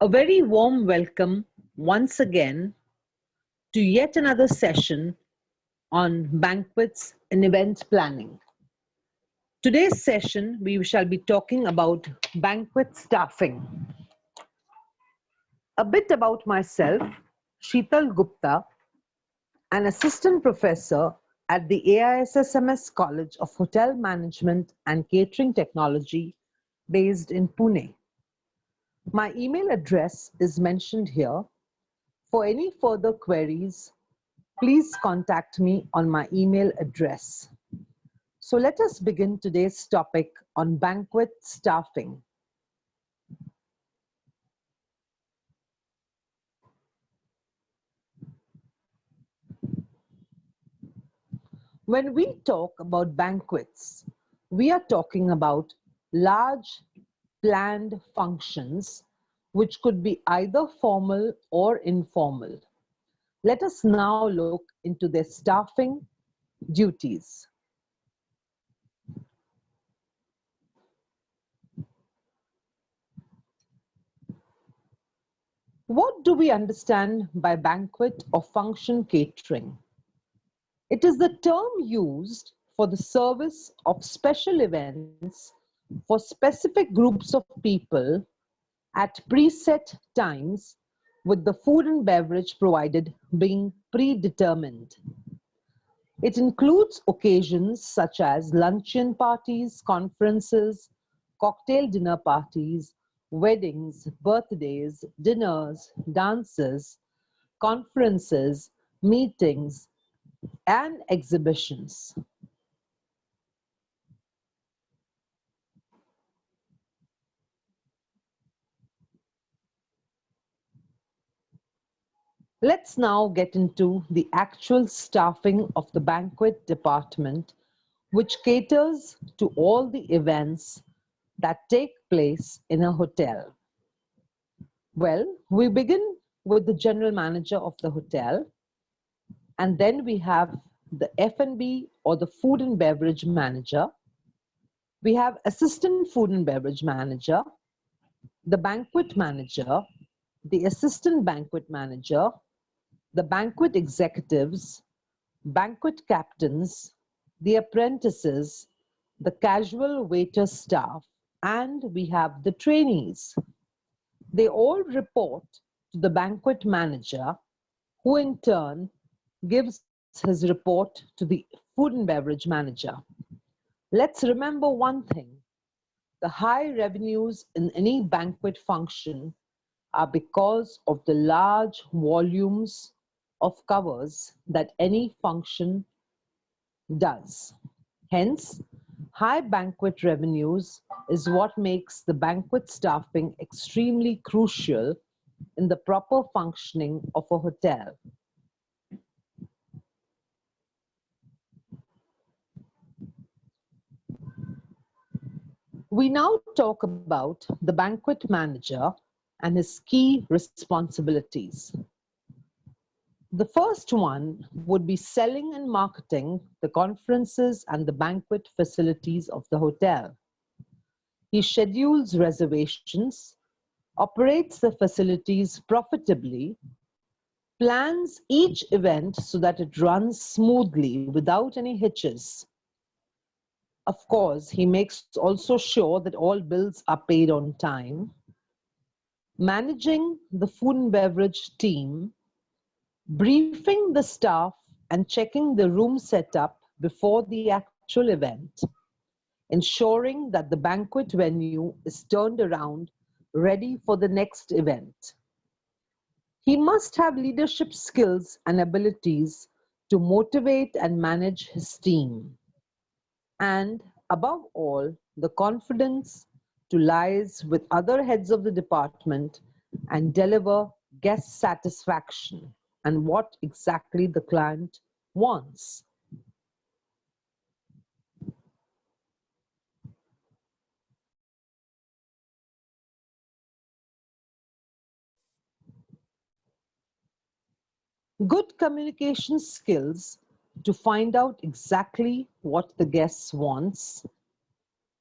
A very warm welcome once again to yet another session on banquets and event planning. Today's session, we shall be talking about banquet staffing. A bit about myself, Sheetal Gupta, an assistant professor at the AISSMS College of Hotel Management and Catering Technology based in Pune. My email address is mentioned here. For any further queries, please contact me on my email address. So let us begin today's topic on banquet staffing. When we talk about banquets, we are talking about large planned functions which could be either formal or informal. Let us now look into their staffing duties. What do we understand by banquet or function catering? It is the term used for the service of special events for specific groups of people at preset times, with the food and beverage provided being predetermined. It includes occasions such as luncheon parties, conferences, cocktail dinner parties, weddings, birthdays, dinners, dances, conferences, meetings, and exhibitions. Let's now get into the actual staffing of the banquet department, which caters to all the events that take place in a hotel. Well, we begin with the general manager of the hotel, and then we have the F&B or the food and beverage manager. We have assistant food and beverage manager, the banquet manager, the assistant banquet manager, the banquet executives, banquet captains, the apprentices, the casual waiter staff, and we have the trainees. They all report to the banquet manager, who in turn gives his report to the food and beverage manager. Let's remember one thing: the high revenues in any banquet function are because of the large volumes of covers that any function does. Hence, high banquet revenues is what makes the banquet staffing extremely crucial in the proper functioning of a hotel. We now talk about the banquet manager and his key responsibilities. The first one would be selling and marketing the conferences and the banquet facilities of the hotel. He schedules reservations, operates the facilities profitably, plans each event so that it runs smoothly without any hitches. Of course, he makes also sure that all bills are paid on time. Managing the food and beverage team, briefing the staff and checking the room setup before the actual event, ensuring that the banquet venue is turned around ready for the next event. He must have leadership skills and abilities to motivate and manage his team. And above all, the confidence to liaise with other heads of the department and deliver guest satisfaction and what exactly the client wants. Good communication skills to find out exactly what the guest wants,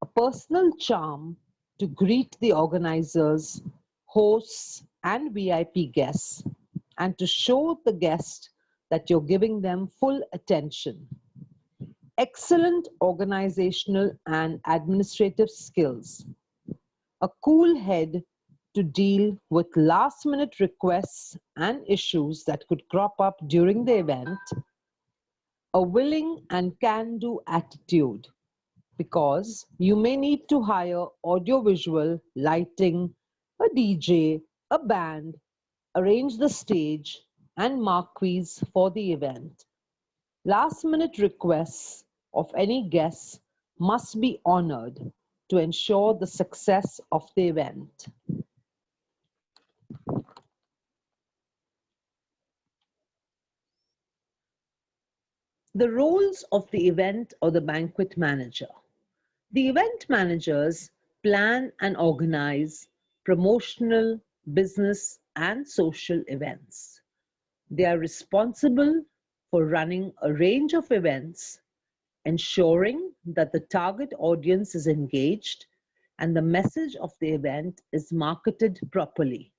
a personal charm to greet the organizers, hosts, and VIP guests, and to show the guest that you're giving them full attention. Excellent organizational and administrative skills, a cool head to deal with last minute requests and issues that could crop up during the event, a willing and can do attitude, because you may need to hire audiovisual, lighting, a DJ, a band, arrange the stage, and marquees for the event. Last minute requests of any guests must be honored to ensure the success of the event. The roles of the event or the banquet manager. The event managers plan and organize promotional, business, and social events. They are responsible for running a range of events, ensuring that the target audience is engaged and the message of the event is marketed properly.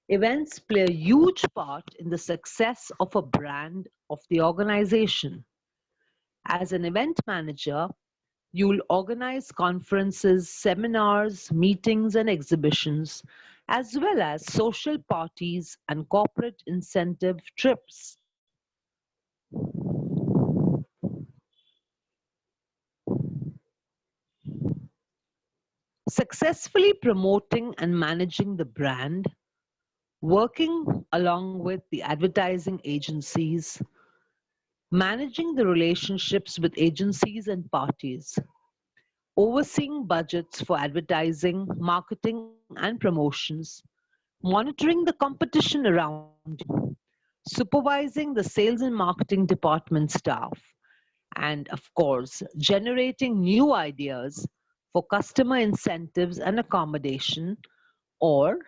Events play a huge part in the success of a brand of the organization. As an event manager, you will organize conferences, seminars, meetings, and exhibitions, as well as social parties and corporate incentive trips. Successfully promoting and managing the brand, working along with the advertising agencies, managing the relationships with agencies and parties, overseeing budgets for advertising, marketing, and promotions, monitoring the competition around you, supervising the sales and marketing department staff, and of course, generating new ideas for customer incentives and accommodation, or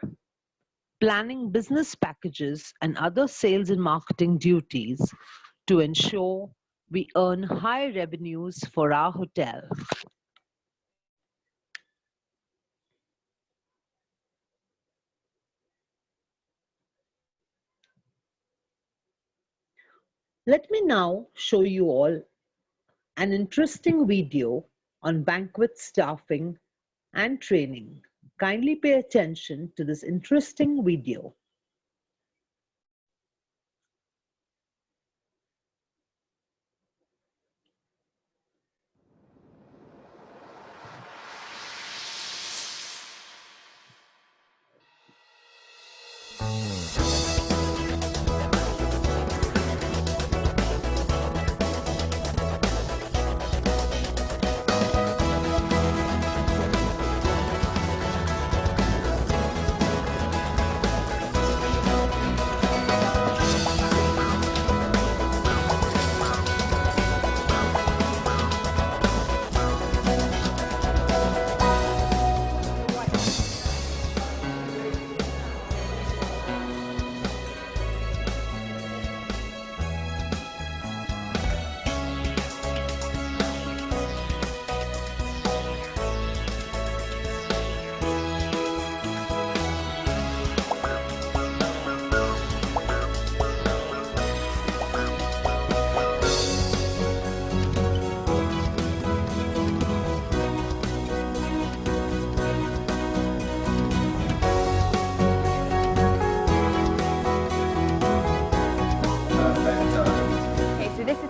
planning business packages and other sales and marketing duties to ensure we earn high revenues for our hotel. Let me now show you all an interesting video on banquet staffing and training. Kindly pay attention to this interesting video.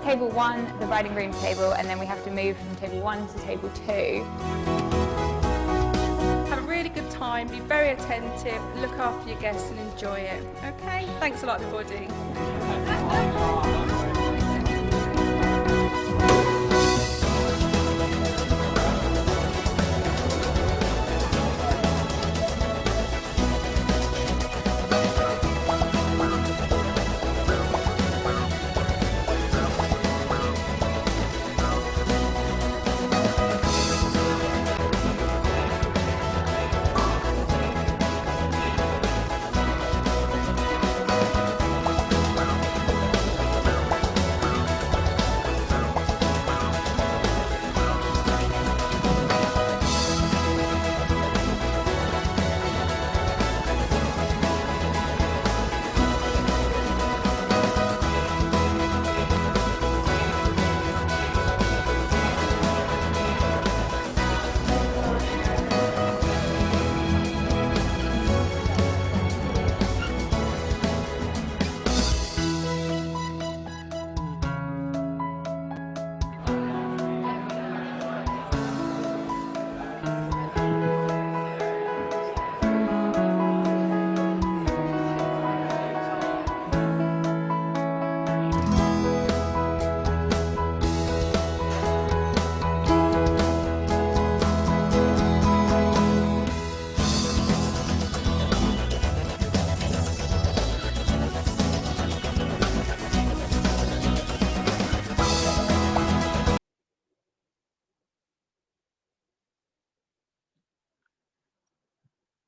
Table 1, the bride and groom's table, and then we have to move from table 1 to table 2. Have a really good time, be very attentive, look after your guests and enjoy it. Okay, thanks a lot everybody.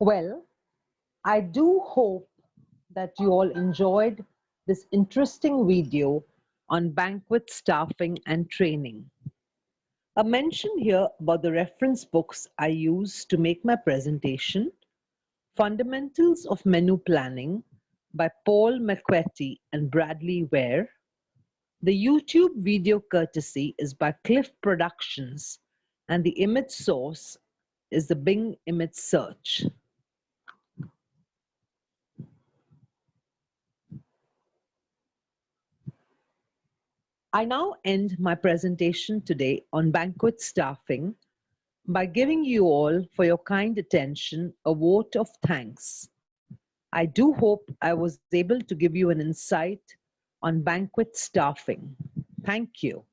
Well, I do hope that you all enjoyed this interesting video on banquet staffing and training. A mention here about the reference books I used to make my presentation: Fundamentals of Menu Planning by Paul McQuetty and Bradley Ware. The YouTube video courtesy is by Cliff Productions, and the image source is the Bing image search. I now end my presentation today on banquet staffing by giving you all for your kind attention a vote of thanks. I do hope I was able to give you an insight on banquet staffing. Thank you.